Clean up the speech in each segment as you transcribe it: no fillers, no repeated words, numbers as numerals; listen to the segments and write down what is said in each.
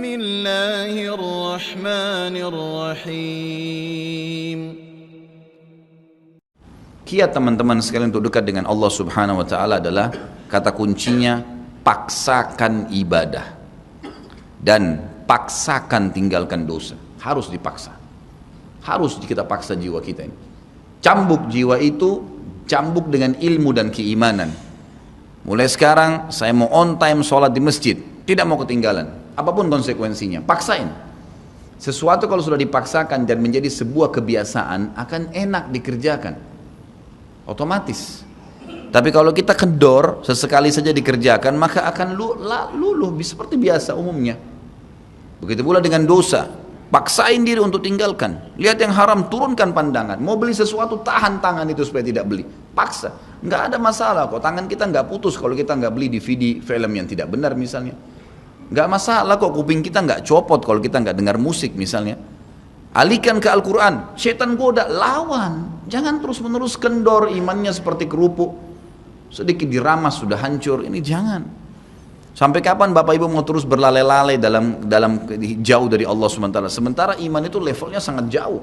الله الرحمن الرحيم. Kiat teman-teman sekalian untuk dekat dengan Allah Subhanahu wa Ta'ala adalah kata kuncinya paksakan ibadah dan paksakan tinggalkan dosa. Harus dipaksa, harus kita paksa jiwa kita ini. Cambuk jiwa itu, cambuk dengan ilmu dan keimanan. Mulai sekarang saya mau on time sholat di masjid, tidak mau ketinggalan apapun konsekuensinya, paksain. Sesuatu kalau sudah dipaksakan dan menjadi sebuah kebiasaan akan enak dikerjakan otomatis. Tapi kalau kita kendor, sesekali saja dikerjakan, maka akan luluh seperti biasa umumnya. Begitu pula dengan dosa, paksain diri untuk tinggalkan. Lihat yang haram, turunkan pandangan. Mau beli sesuatu, tahan tangan itu supaya tidak beli, paksa. Nggak ada masalah kok, tangan kita nggak putus kalau kita nggak beli DVD film yang tidak benar misalnya. Nggak masalah kok, kuping kita nggak copot kalau kita nggak dengar musik misalnya. Alihkan ke Al-Quran, setan goda, lawan. Jangan terus menerus kendor, imannya seperti kerupuk, sedikit diramas sudah hancur. Ini jangan. Sampai kapan Bapak Ibu mau terus berlale-lale dalam jauh dari Allah SWT? Sementara iman itu levelnya sangat jauh.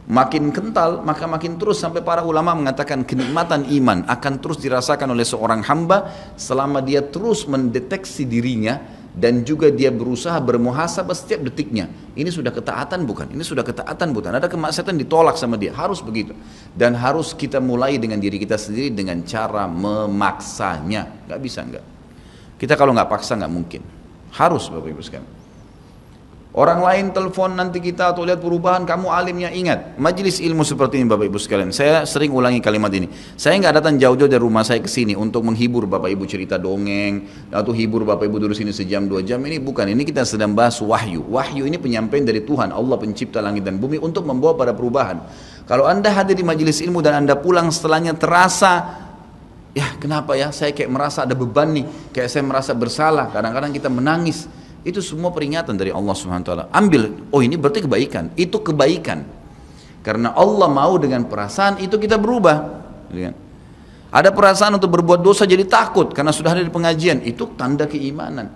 Makin kental maka makin terus, sampai para ulama mengatakan kenikmatan iman akan terus dirasakan oleh seorang hamba selama dia terus mendeteksi dirinya dan juga dia berusaha bermuhasabah setiap detiknya. Ini sudah ketaatan bukan? Ini sudah ketaatan bukan? Ada kemaksiatan ditolak sama dia, harus begitu. Dan harus kita mulai dengan diri kita sendiri dengan cara memaksanya. Gak bisa enggak. Kita kalau nggak paksa nggak mungkin. Harus Bapak Ibu sekalian. Orang lain telepon nanti kita atau lihat perubahan, kamu alimnya, ingat majelis ilmu seperti ini Bapak Ibu sekalian. Saya sering ulangi kalimat ini. Saya nggak datang jauh-jauh dari rumah saya ke sini untuk menghibur Bapak Ibu cerita dongeng atau hibur Bapak Ibu dulu sini sejam 2 jam. Ini bukan. Ini kita sedang bahas wahyu. Wahyu ini penyampaian dari Tuhan Allah pencipta langit dan bumi untuk membawa pada perubahan. Kalau Anda hadir di majelis ilmu dan Anda pulang setelahnya terasa, ya kenapa ya saya kayak merasa ada beban nih, kayak saya merasa bersalah, kadang-kadang kita menangis. Itu semua peringatan dari Allah SWT. Ambil, oh ini berarti kebaikan, itu kebaikan. Karena Allah mau dengan perasaan itu kita berubah. Ada perasaan untuk berbuat dosa jadi takut karena sudah hadir di pengajian, itu tanda keimanan.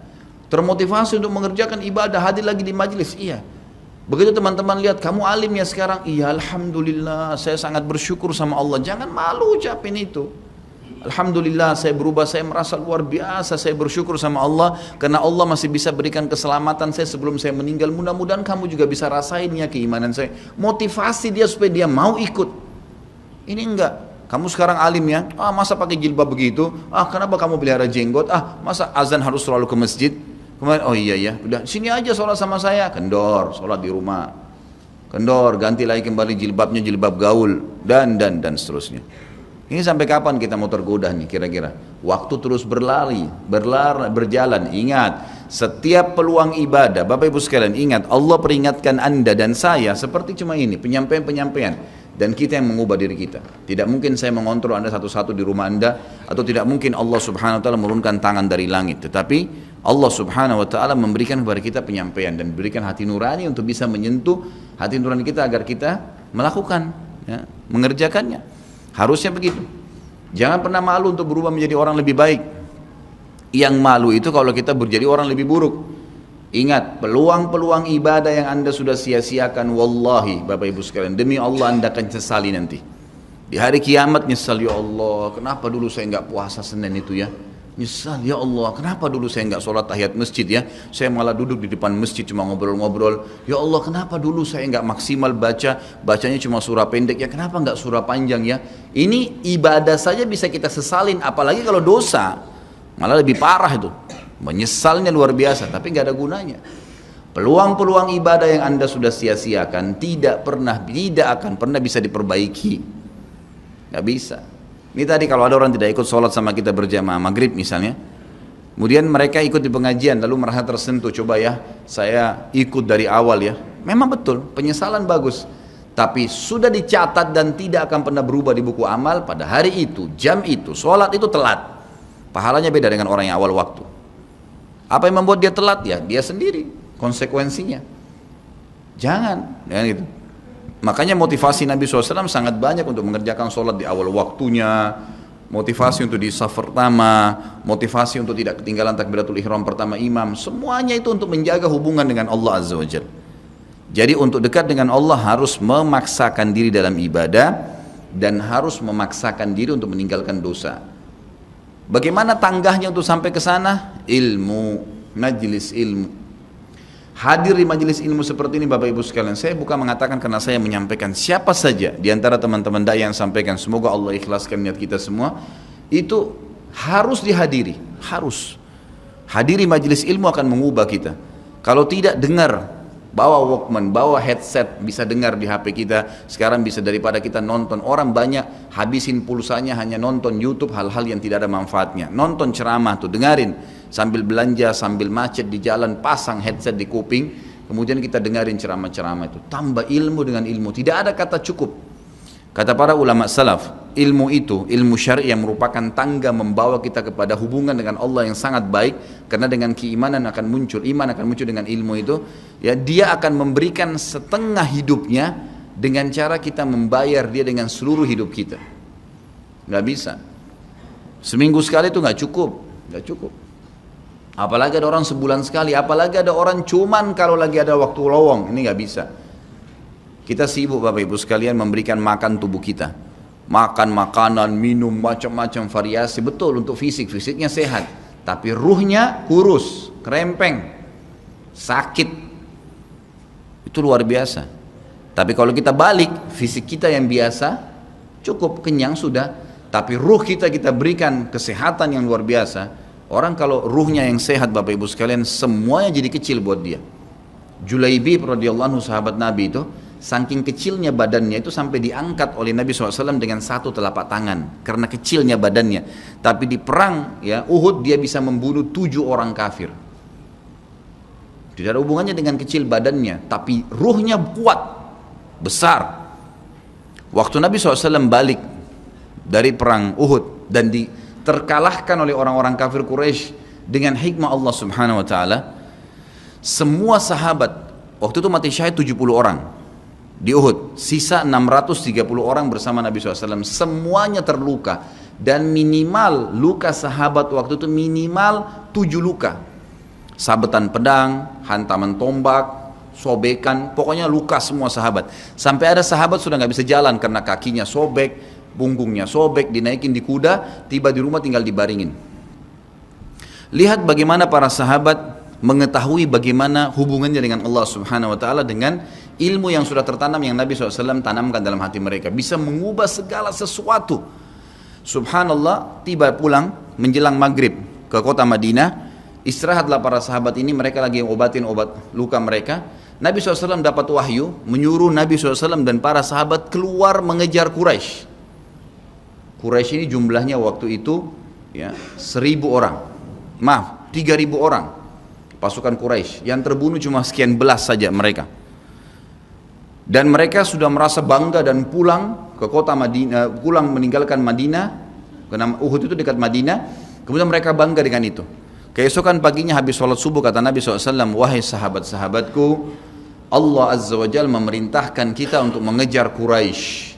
Termotivasi untuk mengerjakan ibadah, hadir lagi di majelis, iya. Begitu teman-teman lihat, kamu alim ya sekarang, iya Alhamdulillah, saya sangat bersyukur sama Allah. Jangan malu ucapin itu. Alhamdulillah saya berubah, saya merasa luar biasa, saya bersyukur sama Allah karena Allah masih bisa berikan keselamatan saya sebelum saya meninggal. Mudah-mudahan kamu juga bisa rasain ya keimanan saya. Motivasi dia supaya dia mau ikut. Ini enggak, kamu sekarang alim ya, masa pakai jilbab begitu, kenapa kamu pelihara jenggot, masa azan harus selalu ke masjid. Kemarin, oh iya ya, udah sini aja sholat sama saya, kendor, sholat di rumah, kendor, ganti lagi kembali jilbabnya jilbab gaul dan seterusnya. Ini sampai kapan kita mau tergoda nih kira-kira? Waktu terus berjalan. Ingat, setiap peluang ibadah, Bapak Ibu sekalian ingat, Allah peringatkan Anda dan saya seperti cuma ini, penyampaian. Dan kita yang mengubah diri kita. Tidak mungkin saya mengontrol Anda satu-satu di rumah Anda, atau tidak mungkin Allah Subhanahu wa Ta'ala menurunkan tangan dari langit. Tetapi Allah Subhanahu wa Ta'ala memberikan kepada kita penyampaian dan berikan hati nurani untuk bisa menyentuh hati nurani kita agar kita melakukan, ya, mengerjakannya. Harusnya begitu. Jangan pernah malu untuk berubah menjadi orang lebih baik. Yang malu itu kalau kita menjadi orang lebih buruk. Ingat, peluang-peluang ibadah yang Anda sudah sia-siakan, wallahi Bapak Ibu sekalian, demi Allah Anda akan sesali nanti. Di hari kiamat nyesal, ya Allah, kenapa dulu saya enggak puasa Senin itu ya? Nyesal, ya Allah, kenapa dulu saya enggak sholat tahiyat masjid ya? Saya malah duduk di depan masjid cuma ngobrol-ngobrol. Ya Allah, kenapa dulu saya enggak maksimal bacanya cuma surah pendek ya? Kenapa enggak surah panjang ya? Ini ibadah saja bisa kita sesalin, apalagi kalau dosa, malah lebih parah itu. Menyesalnya luar biasa, tapi enggak ada gunanya. Peluang-peluang ibadah yang Anda sudah sia-siakan tidak akan pernah bisa diperbaiki. Enggak bisa. Ini tadi kalau ada orang tidak ikut sholat sama kita berjamaah maghrib misalnya, kemudian mereka ikut di pengajian lalu merasa tersentuh, coba ya saya ikut dari awal ya, memang betul penyesalan bagus, tapi sudah dicatat dan tidak akan pernah berubah di buku amal. Pada hari itu, jam itu, sholat itu telat, pahalanya beda dengan orang yang awal waktu. Apa yang membuat dia telat? Ya dia sendiri, konsekuensinya. Jangan gitu. Makanya motivasi Nabi SAW sangat banyak untuk mengerjakan sholat di awal waktunya, motivasi untuk di saf pertama, motivasi untuk tidak ketinggalan takbiratul ihram pertama imam, semuanya itu untuk menjaga hubungan dengan Allah Azza wa Jalla. Jadi untuk dekat dengan Allah harus memaksakan diri dalam ibadah dan harus memaksakan diri untuk meninggalkan dosa. Bagaimana tangganya untuk sampai ke sana? Ilmu, majlis ilmu. Hadir di majelis ilmu seperti ini Bapak Ibu sekalian, saya bukan mengatakan karena saya menyampaikan, siapa saja di antara teman-teman dai yang sampaikan, semoga Allah ikhlaskan niat kita semua, itu harus dihadiri, harus. Hadiri majelis ilmu akan mengubah kita. Kalau tidak, dengar, bawa Walkman, bawa headset, bisa dengar di HP kita. Sekarang bisa daripada kita nonton, orang banyak habisin pulsanya hanya nonton YouTube hal-hal yang tidak ada manfaatnya. Nonton ceramah tuh, dengarin sambil belanja, sambil macet di jalan, pasang headset di kuping, kemudian kita dengarin ceramah-ceramah itu. Tambah ilmu dengan ilmu, tidak ada kata cukup. Kata para ulama salaf, ilmu itu, ilmu syar'i yang merupakan tangga membawa kita kepada hubungan dengan Allah yang sangat baik, karena dengan keimanan akan muncul, iman akan muncul dengan ilmu itu, ya dia akan memberikan setengah hidupnya dengan cara kita membayar dia dengan seluruh hidup kita. Nggak bisa. Seminggu sekali itu nggak cukup, nggak cukup. Apalagi ada orang sebulan sekali, apalagi ada orang cuman kalau lagi ada waktu lowong, ini nggak bisa. Kita sibuk Bapak Ibu sekalian memberikan makan tubuh kita, makan makanan, minum macam-macam variasi, betul untuk fisiknya sehat, tapi ruhnya kurus, kerempeng, sakit, itu luar biasa. Tapi kalau kita balik, fisik kita yang biasa, cukup kenyang sudah, tapi ruh kita berikan kesehatan yang luar biasa. Orang kalau ruhnya yang sehat Bapak Ibu sekalian, semuanya jadi kecil buat dia. Julaibib radhiyallahu anhu sahabat Nabi itu, saking kecilnya badannya itu sampai diangkat oleh Nabi SAW dengan satu telapak tangan karena kecilnya badannya. Tapi di perang ya Uhud dia bisa membunuh 7 orang kafir. Tidak ada hubungannya dengan kecil badannya, tapi ruhnya kuat, besar. Waktu Nabi SAW balik dari perang Uhud dan terkalahkan oleh orang-orang kafir Quraisy dengan hikmah Allah Subhanahu wa taala, semua sahabat waktu itu mati syahid 70 orang di Uhud, sisa 630 orang bersama Nabi SAW, semuanya terluka, dan minimal luka sahabat waktu itu minimal 7 luka, sabetan pedang, hantaman tombak, sobekan, pokoknya luka semua sahabat. Sampai ada sahabat sudah nggak bisa jalan karena kakinya sobek, punggungnya sobek, dinaikin di kuda, tiba di rumah tinggal dibaringin. Lihat bagaimana para sahabat mengetahui bagaimana hubungannya dengan Allah Subhanahu wa taala dengan ilmu yang sudah tertanam yang Nabi SAW tanamkan dalam hati mereka, bisa mengubah segala sesuatu. Subhanallah, tiba pulang menjelang maghrib ke kota Madinah, istirahatlah para sahabat ini, mereka lagi obatin obat luka mereka. Nabi SAW dapat wahyu menyuruh Nabi SAW dan para sahabat keluar mengejar Quraisy. Quraisy ini jumlahnya waktu itu ya 1.000 orang, maaf 3.000 orang pasukan Quraisy, yang terbunuh cuma sekian belas saja mereka. Dan mereka sudah merasa bangga dan pulang ke kota Madinah, pulang meninggalkan Madinah, karena Uhud itu dekat Madinah. Kemudian mereka bangga dengan itu. Keesokan paginya habis sholat subuh kata Nabi SAW, wahai sahabat-sahabatku, Allah Azza wa Jalla memerintahkan kita untuk mengejar Quraisy.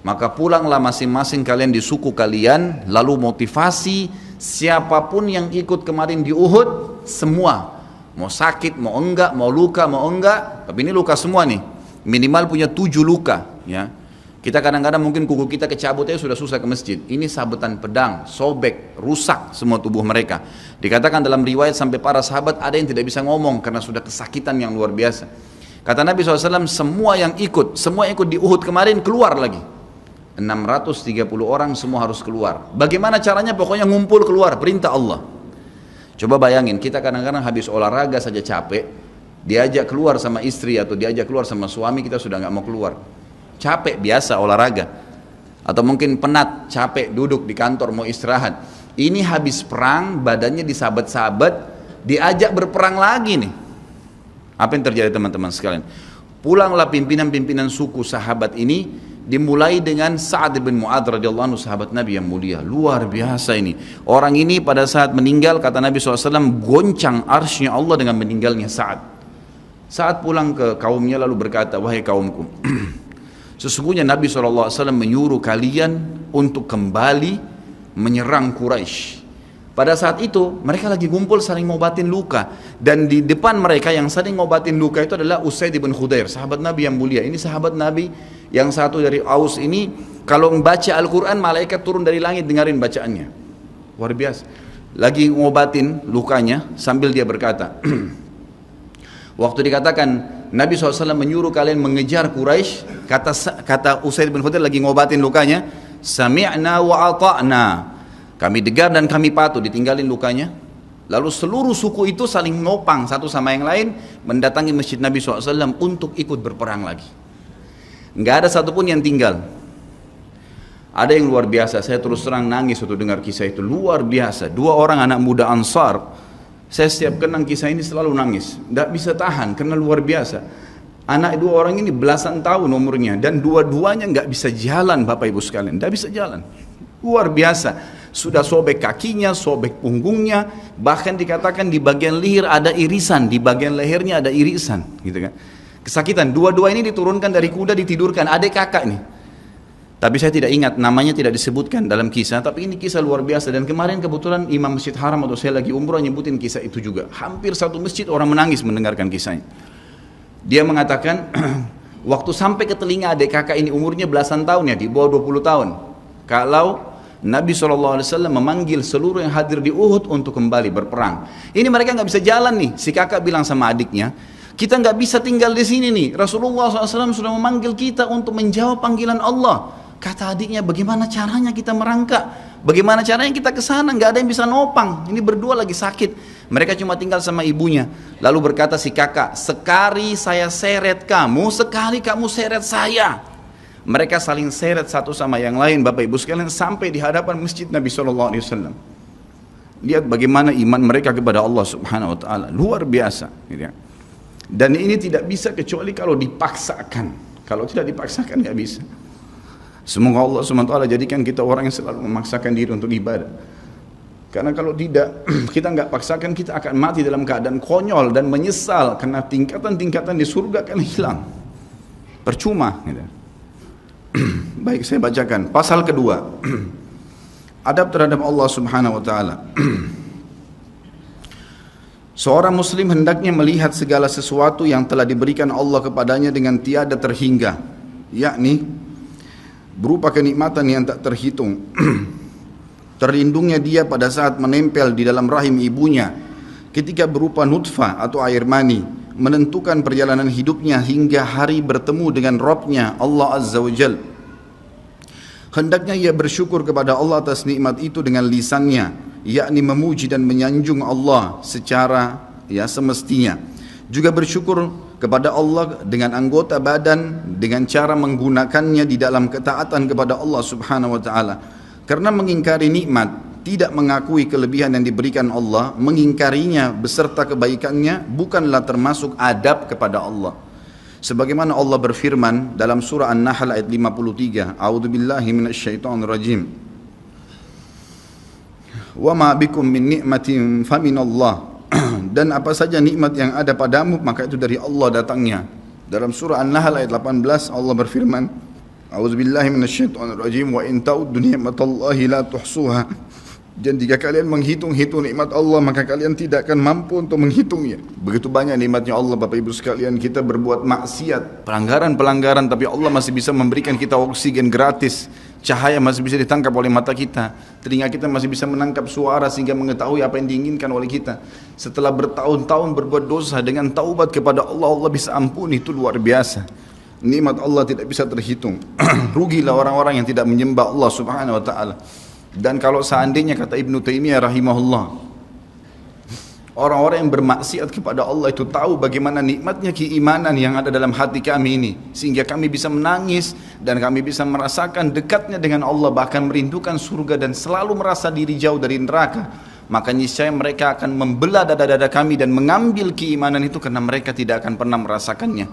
Maka pulanglah masing-masing kalian di suku kalian, lalu motivasi siapapun yang ikut kemarin di Uhud, semua, mau sakit, mau enggak, mau luka, mau enggak, tapi ini luka semua nih, minimal punya 7 luka ya. Kita kadang-kadang mungkin kuku kita kecabut aja sudah susah ke masjid, ini sabetan pedang, sobek, rusak semua tubuh mereka. Dikatakan dalam riwayat sampai para sahabat ada yang tidak bisa ngomong karena sudah kesakitan yang luar biasa. Kata Nabi SAW, semua yang ikut di Uhud kemarin keluar lagi. 630 orang semua harus keluar. Bagaimana caranya? Pokoknya ngumpul keluar, perintah Allah. Coba bayangin, kita kadang-kadang habis olahraga saja capek, diajak keluar sama istri atau diajak keluar sama suami, kita sudah nggak mau keluar. Capek biasa olahraga. Atau mungkin penat, capek duduk di kantor mau istirahat. Ini habis perang, badannya disabet-sabet, diajak berperang lagi nih. Apa yang terjadi teman-teman sekalian? Pulanglah pimpinan-pimpinan suku sahabat ini, dimulai dengan Sa'ad bin Mu'adz radhiyallahu anhu, sahabat Nabi yang mulia, luar biasa ini. Orang ini pada saat meninggal, kata Nabi SAW, goncang arsy-Nya Allah dengan meninggalnya Sa'ad. Sa'ad pulang ke kaumnya lalu berkata, wahai kaumku, sesungguhnya Nabi SAW menyuruh kalian untuk kembali menyerang Quraisy. Pada saat itu mereka lagi kumpul saling ngobatin luka, dan di depan mereka yang saling ngobatin luka itu adalah Usaid bin Khudair, sahabat Nabi yang mulia. Ini sahabat Nabi yang satu dari Aus ini, kalau membaca Al-Quran malaikat turun dari langit dengarin bacaannya, luar biasa. Lagi ngobatin lukanya sambil dia berkata, waktu dikatakan Nabi SAW menyuruh kalian mengejar Quraisy, kata Usaid bin Khudair lagi ngobatin lukanya, sami'na wa ata'na, kami dengar dan kami patuh, ditinggalin lukanya. Lalu seluruh suku itu saling nopang satu sama yang lain mendatangi masjid Nabi SAW untuk ikut berperang lagi. Nggak ada satupun yang tinggal. Ada yang luar biasa, saya terus terang nangis waktu dengar kisah itu, luar biasa. Dua orang anak muda Ansar, saya setiap kenang kisah ini selalu nangis, nggak bisa tahan karena luar biasa. Anak dua orang ini belasan tahun umurnya, dan dua-duanya nggak bisa jalan, Bapak Ibu sekalian, nggak bisa jalan. Luar biasa. Sudah sobek kakinya, sobek punggungnya, bahkan dikatakan di bagian leher ada irisan, di bagian lehernya ada irisan, gitu kan. Kesakitan. Dua-dua ini diturunkan dari kuda, ditidurkan, adik kakak nih. Tapi saya tidak ingat, namanya tidak disebutkan dalam kisah, tapi ini kisah luar biasa. Dan kemarin kebetulan Imam Masjid Haram atau saya lagi umrah nyebutin kisah itu juga. Hampir satu masjid orang menangis mendengarkan kisahnya. Dia mengatakan, waktu sampai ke telinga adik kakak ini umurnya belasan tahun ya, di bawah 20 tahun. Kalau Nabi SAW memanggil seluruh yang hadir di Uhud untuk kembali berperang. Ini mereka nggak bisa jalan nih. Si kakak bilang sama adiknya, kita nggak bisa tinggal di sini nih. Rasulullah SAW sudah memanggil kita untuk menjawab panggilan Allah. Kata adiknya, bagaimana caranya kita merangkak? Bagaimana caranya kita ke sana? Nggak ada yang bisa nopang. Ini berdua lagi sakit. Mereka cuma tinggal sama ibunya. Lalu berkata si kakak, sekali saya seret kamu, sekali kamu seret saya. Mereka saling seret satu sama yang lain, Bapak Ibu sekalian, sampai di hadapan masjid Nabi SAW. Lihat bagaimana iman mereka kepada Allah Subhanahu Wa Taala, luar biasa. Dan ini tidak bisa kecuali kalau dipaksakan. Kalau tidak dipaksakan nggak bisa. Semoga Allah Subhanahu Wa Taala jadikan kita orang yang selalu memaksakan diri untuk ibadah. Karena kalau tidak, kita nggak paksakan, kita akan mati dalam keadaan konyol dan menyesal karena tingkatan-tingkatan di surga akan hilang. Percuma. Baik, saya bacakan pasal kedua. Adab terhadap Allah Subhanahu Wa Taala. Seorang muslim hendaknya melihat segala sesuatu yang telah diberikan Allah kepadanya dengan tiada terhingga, yakni berupa kenikmatan yang tak terhitung. Terlindungnya dia pada saat menempel di dalam rahim ibunya ketika berupa nutfah atau air mani, menentukan perjalanan hidupnya hingga hari bertemu dengan Rabbnya Allah Azza wa Jal. Hendaknya ia bersyukur kepada Allah atas nikmat itu dengan lisannya, yakni memuji dan menyanjung Allah secara semestinya. Juga bersyukur kepada Allah dengan anggota badan dengan cara menggunakannya di dalam ketaatan kepada Allah Subhanahu wa taala. Karena mengingkari nikmat, tidak mengakui kelebihan yang diberikan Allah, mengingkarinya beserta kebaikannya bukanlah termasuk adab kepada Allah. Sebagaimana Allah berfirman dalam surah An-Nahl ayat 53, A'udzubillahi minasyaitonirrajim. Wa ma bikum min ni'matin faminallah. Dan apa saja nikmat yang ada padamu maka itu dari Allah datangnya. Dalam surah An-Nahl ayat 18 Allah berfirman, A'udzubillahi minasyaitonirrajim, wa in ta'uddu ni'matallahi la tuhsuha. Dan jika kalian menghitung-hitung nikmat Allah maka kalian tidak akan mampu untuk menghitungnya. Begitu banyak nikmatnya Allah, Bapak Ibu sekalian. Kita berbuat maksiat, pelanggaran-pelanggaran, tapi Allah masih bisa memberikan kita oksigen gratis, cahaya masih bisa ditangkap oleh mata kita, telinga kita masih bisa menangkap suara sehingga mengetahui apa yang diinginkan oleh kita. Setelah bertahun-tahun berbuat dosa, dengan taubat kepada Allah, Allah bisa ampuni. Itu luar biasa. Nikmat Allah tidak bisa terhitung. Rugilah orang-orang yang tidak menyembah Allah Subhanahu wa taala. Dan kalau seandainya, kata Ibnu Taimiyah rahimahullah, orang-orang yang bermaksiat kepada Allah itu tahu bagaimana nikmatnya keimanan yang ada dalam hati kami ini, sehingga kami bisa menangis dan kami bisa merasakan dekatnya dengan Allah, bahkan merindukan surga dan selalu merasa diri jauh dari neraka, maka niscaya mereka akan membelah dada-dada kami dan mengambil keimanan itu karena mereka tidak akan pernah merasakannya.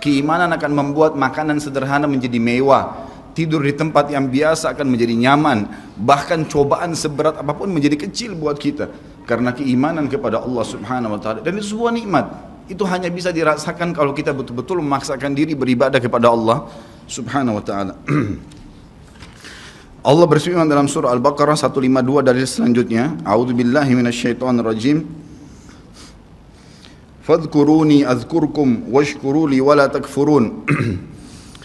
Keimanan akan membuat makanan sederhana menjadi mewah, tidur di tempat yang biasa akan menjadi nyaman, bahkan cobaan seberat apapun menjadi kecil buat kita karena keimanan kepada Allah Subhanahu wa taala. Dan itu sebuah nikmat. Itu hanya bisa dirasakan kalau kita betul-betul memaksakan diri beribadah kepada Allah Subhanahu wa taala. Allah berfirman dalam surah Al-Baqarah 152 dari selanjutnya, A'udzubillahi minasyaitonirrajim. Fadhkuruni azkurkum washkuruli wala takfurun.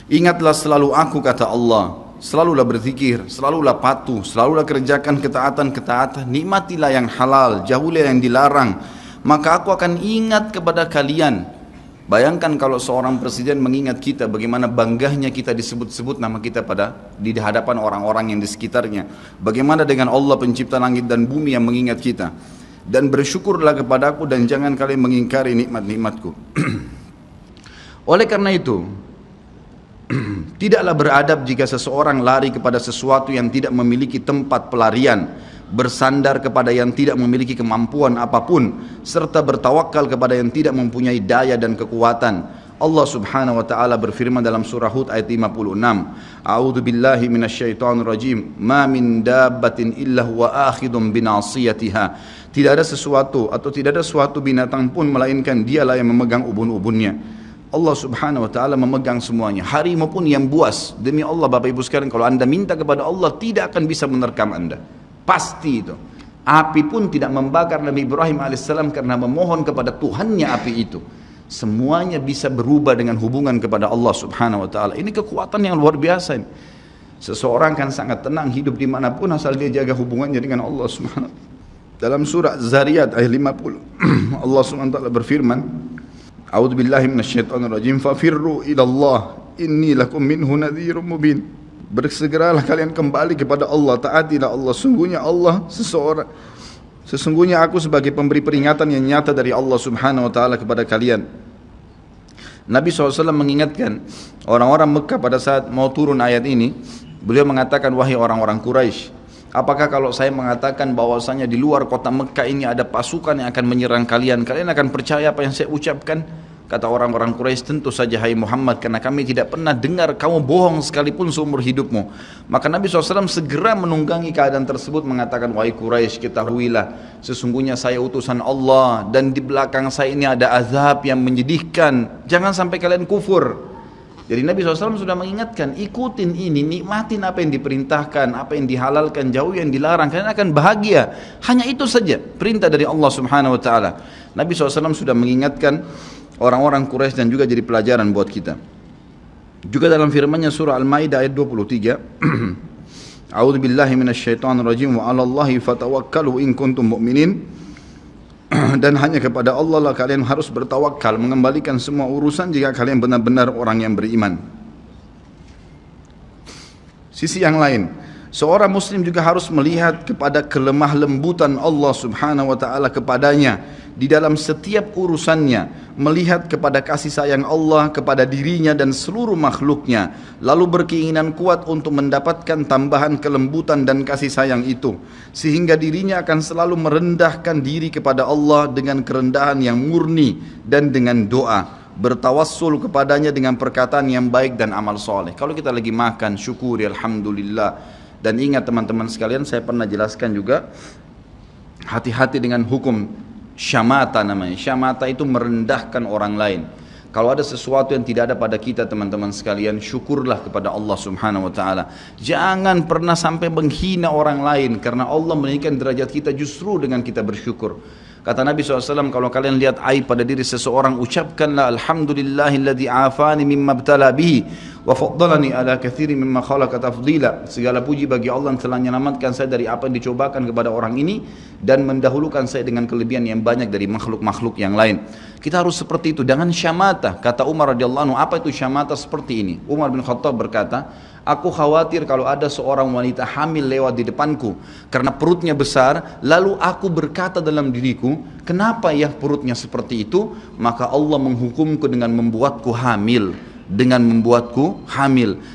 Ingatlah selalu aku, kata Allah. Selalulah berzikir, selalulah patuh, selalulah kerjakan ketaatan-ketaatan. Nikmatilah yang halal, jauhilah yang dilarang. Maka aku akan ingat kepada kalian. Bayangkan kalau seorang presiden mengingat kita, bagaimana bangganya kita disebut-sebut nama kita di hadapan orang-orang yang di sekitarnya. Bagaimana dengan Allah pencipta langit dan bumi yang mengingat kita. Dan bersyukurlah kepadaku dan jangan kalian mengingkari nikmat-nikmatku. Oleh karena itu, tidaklah beradab jika seseorang lari kepada sesuatu yang tidak memiliki tempat pelarian, bersandar kepada yang tidak memiliki kemampuan apapun, serta bertawakal kepada yang tidak mempunyai daya dan kekuatan. Allah Subhanahu wa taala berfirman dalam surah Hud ayat 56, A'udzu billahi minasyaitonir rajim, ma min dabbatin illa huwa akhidun binasiyatiha. Tidak ada sesuatu atau tidak ada suatu binatang pun melainkan dialah yang memegang ubun-ubunnya. Allah Subhanahu wa taala memegang semuanya. Harimau pun yang buas. Demi Allah Bapak Ibu sekalian, kalau Anda minta kepada Allah tidak akan bisa menerkam Anda. Pasti itu. Api pun tidak membakar Nabi Ibrahim alaihissalam karena memohon kepada Tuhannya api itu. Semuanya bisa berubah dengan hubungan kepada Allah Subhanahu wa taala. Ini kekuatan yang luar biasa ini. Seseorang kan sangat tenang hidup dimanapun asal dia jaga hubungannya dengan Allah Subhanahu wa taala. Dalam surah Zariyat ayat 50 Allah Subhanahu wa taala berfirman, A'udzu billahi minasyaitonir rajim, fafirru ila Allah inni lakum minhu nadhirum mubin. Bersegeralah kalian kembali kepada Allah, taatilah Allah. Sesungguhnya aku sebagai pemberi peringatan yang nyata dari Allah Subhanahu wa taala kepada kalian. Nabi SAW mengingatkan orang-orang Mekah pada saat mau turun ayat ini. Beliau mengatakan, wahai orang-orang Quraisy, apakah kalau saya mengatakan bahwasanya di luar kota Mekah ini ada pasukan yang akan menyerang kalian, kalian akan percaya apa yang saya ucapkan? Kata orang-orang Quraisy, tentu saja hai Muhammad, karena kami tidak pernah dengar kamu bohong sekalipun seumur hidupmu. Maka Nabi SAW segera menunggangi keadaan tersebut, mengatakan, wahai Quraisy, ketahuilah sesungguhnya saya utusan Allah dan di belakang saya ini ada azab yang menyedihkan. Jangan sampai kalian kufur. Jadi Nabi SAW sudah mengingatkan, ikutin ini, nikmatin apa yang diperintahkan, apa yang dihalalkan, jauh yang dilarang, kalian akan bahagia. Hanya itu saja perintah dari Allah Subhanahu wa taala. Nabi SAW sudah mengingatkan orang-orang Quraisy dan juga jadi pelajaran buat kita. Juga dalam firman-Nya surah Al-Maidah ayat 23, A'udzu billahi minasyaitonir rajim wa 'alallahi fatawakkalu in kuntum mu'minin. Dan hanya kepada Allah lah kalian harus bertawakal, mengembalikan semua urusan jika kalian benar-benar orang yang beriman. Sisi yang lain, seorang muslim juga harus melihat kepada kelemah lembutan Allah Subhanahu wa taala kepadanya di dalam setiap urusannya, melihat kepada kasih sayang Allah kepada dirinya dan seluruh makhluknya, lalu berkeinginan kuat untuk mendapatkan tambahan kelembutan dan kasih sayang itu, sehingga dirinya akan selalu merendahkan diri kepada Allah dengan kerendahan yang murni dan dengan doa, bertawassul kepadanya dengan perkataan yang baik dan amal soleh. Kalau kita lagi makan, syukuri alhamdulillah. Dan ingat teman-teman sekalian, saya pernah jelaskan juga, hati-hati dengan hukum syamata namanya. Syamata itu merendahkan orang lain. Kalau ada sesuatu yang tidak ada pada kita teman-teman sekalian, syukurlah kepada Allah Subhanahu wa taala. Jangan pernah sampai menghina orang lain, karena Allah meninggikan derajat kita justru dengan kita bersyukur. Kata Nabi SAW, kalau kalian lihat aib pada diri seseorang, ucapkanlah alhamdulillahilladzi afani mimma ibtala bihi wa faddalani ala katsirin mimma khalaqa tafdila. Segala puji bagi Allah yang telah menyelamatkan saya dari apa yang dicobakan kepada orang ini dan mendahulukan saya dengan kelebihan yang banyak dari makhluk-makhluk yang lain. Kita harus seperti itu, jangan syamata. Kata Umar radhiyallahu anhu, apa itu syamata seperti ini? Umar bin Khattab berkata, aku khawatir kalau ada seorang wanita hamil lewat di depanku karena perutnya besar, lalu aku berkata dalam diriku, kenapa ya perutnya seperti itu? Maka Allah menghukumku dengan membuatku hamil.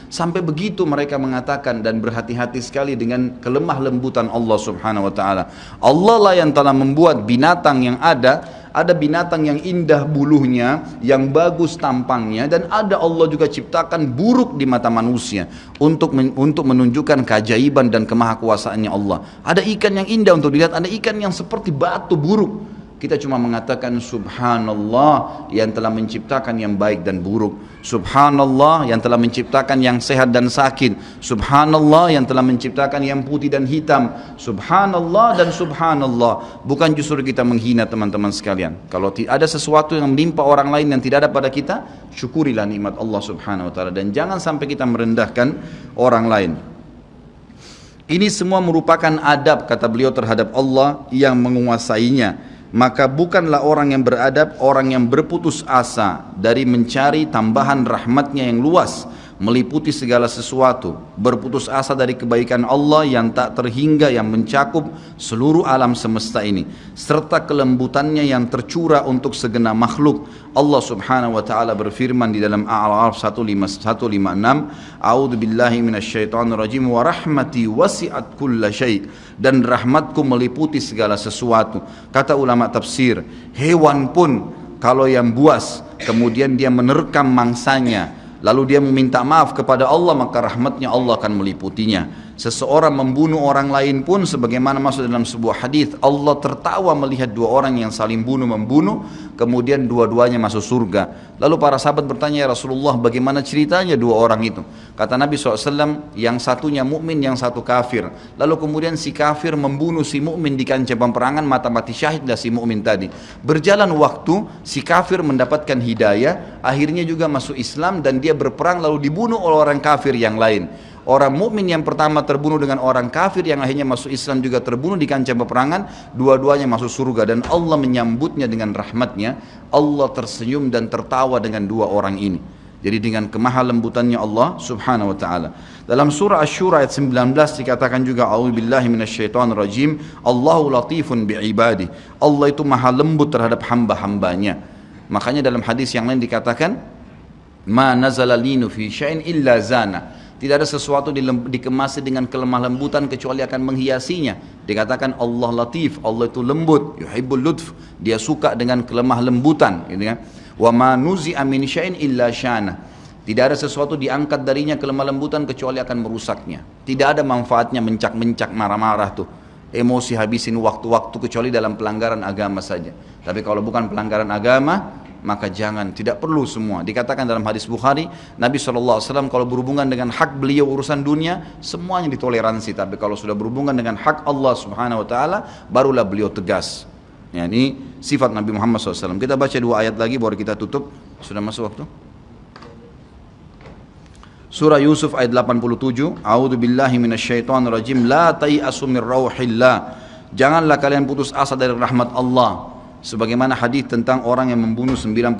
Sampai begitu mereka mengatakan, dan berhati-hati sekali dengan kelemah lembutan Allah Subhanahu wa taala. Allah lah yang telah membuat binatang yang ada binatang yang indah bulunya, yang bagus tampangnya, dan ada Allah juga ciptakan buruk di mata manusia untuk menunjukkan keajaiban dan kemahakuasaannya Allah. Ada ikan yang indah untuk dilihat, ada ikan yang seperti batu buruk. Kita cuma mengatakan subhanallah yang telah menciptakan yang baik dan buruk, subhanallah yang telah menciptakan yang sehat dan sakit, subhanallah yang telah menciptakan yang putih dan hitam, subhanallah dan subhanallah. Bukan justru kita menghina teman-teman sekalian. Kalau ada sesuatu yang menimpa orang lain yang tidak ada pada kita, syukurilah nikmat Allah subhanahu wa ta'ala, dan jangan sampai kita merendahkan orang lain. Ini semua merupakan adab, kata beliau, terhadap Allah yang menguasainya. Maka bukanlah orang yang beradab orang yang berputus asa dari mencari tambahan rahmatnya yang luas, meliputi segala sesuatu, berputus asa dari kebaikan Allah yang tak terhingga, yang mencakup seluruh alam semesta ini, serta kelembutannya yang tercurah untuk segenap makhluk. Allah subhanahu wa ta'ala berfirman di dalam A'raf 156, A'udzu billahi minasyaitonir rajim, wa rahmati wasi'at kulla syai', dan rahmatku meliputi segala sesuatu. Kata ulama tafsir, hewan pun kalau yang buas kemudian dia menerkam mangsanya lalu dia meminta maaf kepada Allah, maka rahmatnya Allah akan meliputinya. Seseorang membunuh orang lain pun, sebagaimana masuk dalam sebuah hadis, Allah tertawa melihat dua orang yang saling membunuh, kemudian dua-duanya masuk surga. Lalu para sahabat bertanya, ya Rasulullah, bagaimana ceritanya dua orang itu? Kata Nabi SAW, yang satunya mukmin, yang satu kafir. Lalu kemudian si kafir membunuh si mukmin di kancah peperangan, mati syahidlah si mukmin tadi. Berjalan waktu, si kafir mendapatkan hidayah, akhirnya juga masuk Islam, dan dia berperang lalu dibunuh oleh orang kafir yang lain. Orang mukmin yang pertama terbunuh dengan orang kafir yang akhirnya masuk Islam juga terbunuh di kancah peperangan, dua-duanya masuk surga, dan Allah menyambutnya dengan rahmatnya. Allah tersenyum dan tertawa dengan dua orang ini. Jadi dengan kemahalembutannya Allah subhanahu wa ta'ala. Dalam surah Asy-Syura ayat 19 dikatakan juga, a'udzubillahi minasyaitonir rajim, Allahu latifun bi'ibadi. Allah itu maha lembut terhadap hamba-hambanya. Makanya dalam hadis yang lain dikatakan, ma nazala linu fi syai'in illa zana. Tidak ada sesuatu dikemasi dengan kelemah lembutan kecuali akan menghiasinya. Dikatakan Allah latif, Allah itu lembut, yuhibbul lutf, dia suka dengan kelemah lembutan, gitu ya. Wa ma nuzi'a min syai'in illa syana. Tidak ada sesuatu diangkat darinya kelemah lembutan kecuali akan merusaknya. Tidak ada manfaatnya mencak-mencak, marah-marah tuh, emosi habisin waktu-waktu, kecuali dalam pelanggaran agama saja. Tapi kalau bukan pelanggaran agama, maka jangan, tidak perlu semua. Dikatakan dalam hadis Bukhari, Nabi SAW kalau berhubungan dengan hak beliau urusan dunia, semuanya ditoleransi. Tapi kalau sudah berhubungan dengan hak Allah subhanahu wa ta'ala, barulah beliau tegas. Ya, ini sifat Nabi Muhammad SAW. Kita baca dua ayat lagi baru kita tutup. Sudah masuk waktu? Surah Yusuf ayat 87, A'udzu billahi minasyaitonir rajim, la tai'asu mir rauhillah. Janganlah kalian putus asa dari rahmat Allah. Sebagaimana hadis tentang orang yang membunuh 99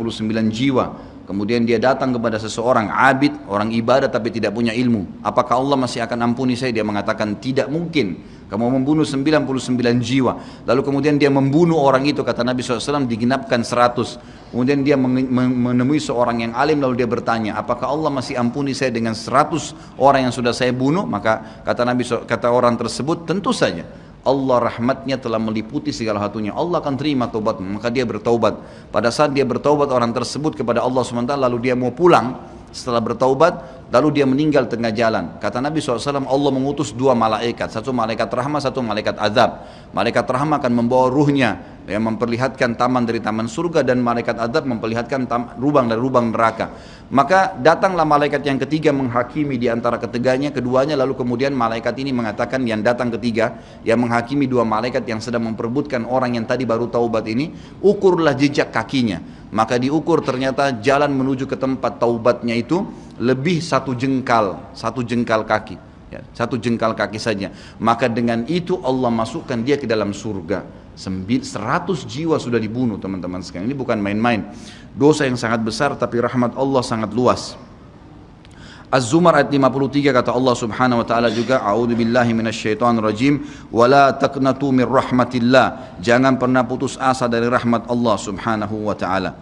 jiwa, kemudian dia datang kepada seseorang abid, orang ibadah tapi tidak punya ilmu. Apakah Allah masih akan ampuni saya? Dia mengatakan tidak mungkin. Kamu membunuh 99 jiwa. Lalu kemudian dia membunuh orang itu, kata Nabi SAW, digenapkan 100. Kemudian dia menemui seorang yang alim, lalu dia bertanya, apakah Allah masih ampuni saya dengan 100 orang yang sudah saya bunuh? Maka kata Nabi, kata orang tersebut, tentu saja. Allah rahmatnya telah meliputi segala satunya. Allah akan terima taubat, maka dia bertaubat. Pada saat dia bertaubat orang tersebut kepada Allah SWT, lalu dia mau pulang setelah bertaubat, lalu dia meninggal tengah jalan. Kata Nabi SAW, Allah mengutus dua malaikat, satu malaikat rahmat, satu malaikat azab. Malaikat rahmat akan membawa ruhnya, yang memperlihatkan taman dari taman surga, dan malaikat azab memperlihatkan lubang dari lubang neraka. Maka datanglah malaikat yang ketiga menghakimi di antara keduanya, lalu kemudian malaikat ini mengatakan, yang datang ketiga yang menghakimi dua malaikat yang sedang memperebutkan orang yang tadi baru taubat ini, ukurlah jejak kakinya. Maka diukur, ternyata jalan menuju ke tempat taubatnya itu lebih satu jengkal kaki, ya, satu jengkal kaki saja. Maka dengan itu Allah masukkan dia ke dalam surga. 100 jiwa sudah dibunuh, teman-teman sekalian. Ini bukan main-main. Dosa yang sangat besar, tapi rahmat Allah sangat luas. Az-Zumar ayat 53 kata Allah subhanahu wa ta'ala juga, A'udzu billahi minasyaitonir rajim, wa la taqnatu mir rahmatillah. Jangan pernah putus asa dari rahmat Allah subhanahu wa ta'ala.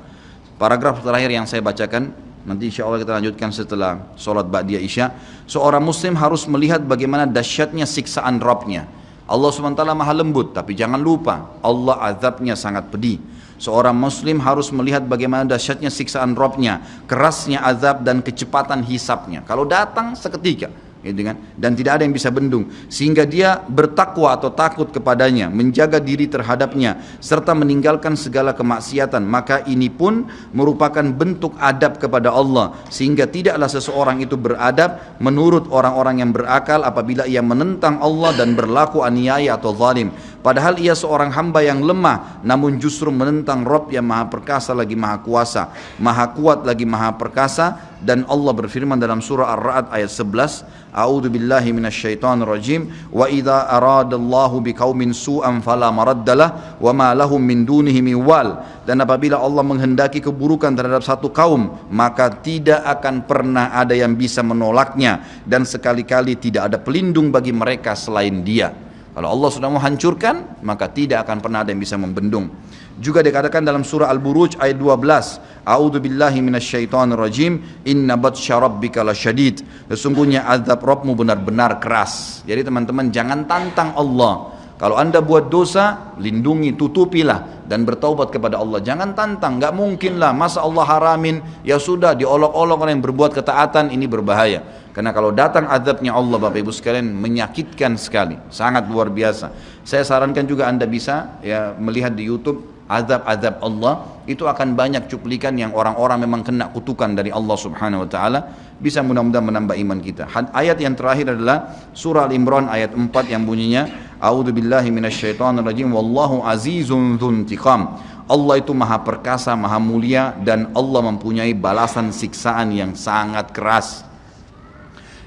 Paragraf terakhir yang saya bacakan, nanti insya Allah kita lanjutkan setelah sholat ba'diyah isya. Seorang muslim harus melihat bagaimana dahsyatnya siksaan Rabbnya. Allah SWT maha lembut, tapi jangan lupa Allah azabnya sangat pedih. Seorang muslim harus melihat bagaimana dahsyatnya siksaan Rabbnya, kerasnya azab dan kecepatan hisabnya. Kalau datang seketika, gitu kan? Dan tidak ada yang bisa bendung, sehingga dia bertakwa atau takut kepadanya, menjaga diri terhadapnya, serta meninggalkan segala kemaksiatan. Maka ini pun merupakan bentuk adab kepada Allah, sehingga tidaklah seseorang itu beradab menurut orang-orang yang berakal apabila ia menentang Allah dan berlaku aniaya atau zalim. Padahal ia seorang hamba yang lemah, namun justru menentang Rabb yang maha perkasa lagi maha kuasa, maha kuat lagi maha perkasa. Dan Allah berfirman dalam surah Ar-Ra'd ayat 11, A'udzu billahi minasyaitonir rajim, wa idza aradallahu biqaumin su'an fala maraddalah wa ma lahum min dunihi min wal. Dan apabila Allah menghendaki keburukan terhadap satu kaum, maka tidak akan pernah ada yang bisa menolaknya, dan sekali-kali tidak ada pelindung bagi mereka selain Dia. Kalau Allah sudah menghancurkan, maka tidak akan pernah ada yang bisa membendung. Juga dikatakan dalam surah Al-Buruj ayat 12, A'udzu billahi minasyaitonir rajim, inna batsya rabbika lasyadid. Sesungguhnya azab Rabbmu benar-benar keras. Jadi teman-teman, jangan tantang Allah. Kalau anda buat dosa, lindungi, tutupilah dan bertaubat kepada Allah. Jangan tantang, nggak mungkin lah, masa Allah haramin, ya sudah diolok-olok orang yang berbuat ketaatan, ini berbahaya. Karena kalau datang azabnya Allah, Bapak Ibu sekalian, menyakitkan sekali, sangat luar biasa. Saya sarankan juga anda bisa ya melihat di YouTube azab-azab Allah, itu akan banyak cuplikan yang orang-orang memang kena kutukan dari Allah Subhanahu wa taala. Bisa mudah-mudahan menambah iman kita. Ayat yang terakhir adalah surah Al-Imran ayat 4 yang bunyinya, A'udzu billahi minasyaitonir rajim, wallahu azizun dzuntiqam. Allah itu maha perkasa, maha mulia, dan Allah mempunyai balasan siksaan yang sangat keras.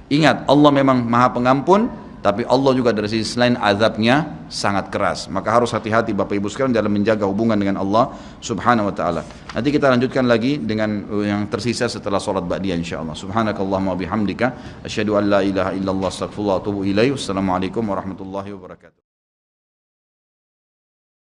Ingat, Allah memang maha pengampun, tapi Allah juga dari sisi lain azabnya sangat keras. Maka harus hati-hati Bapak Ibu sekalian dalam menjaga hubungan dengan Allah Subhanahu wa taala. Nanti kita lanjutkan lagi dengan yang tersisa setelah salat ba'diyah insyaallah. Subhanakallahumma wa bihamdika asyhadu an la ilaha illallah astaghfirullah wa atubu ilaih. Wassalamualaikum warahmatullahi wabarakatuh.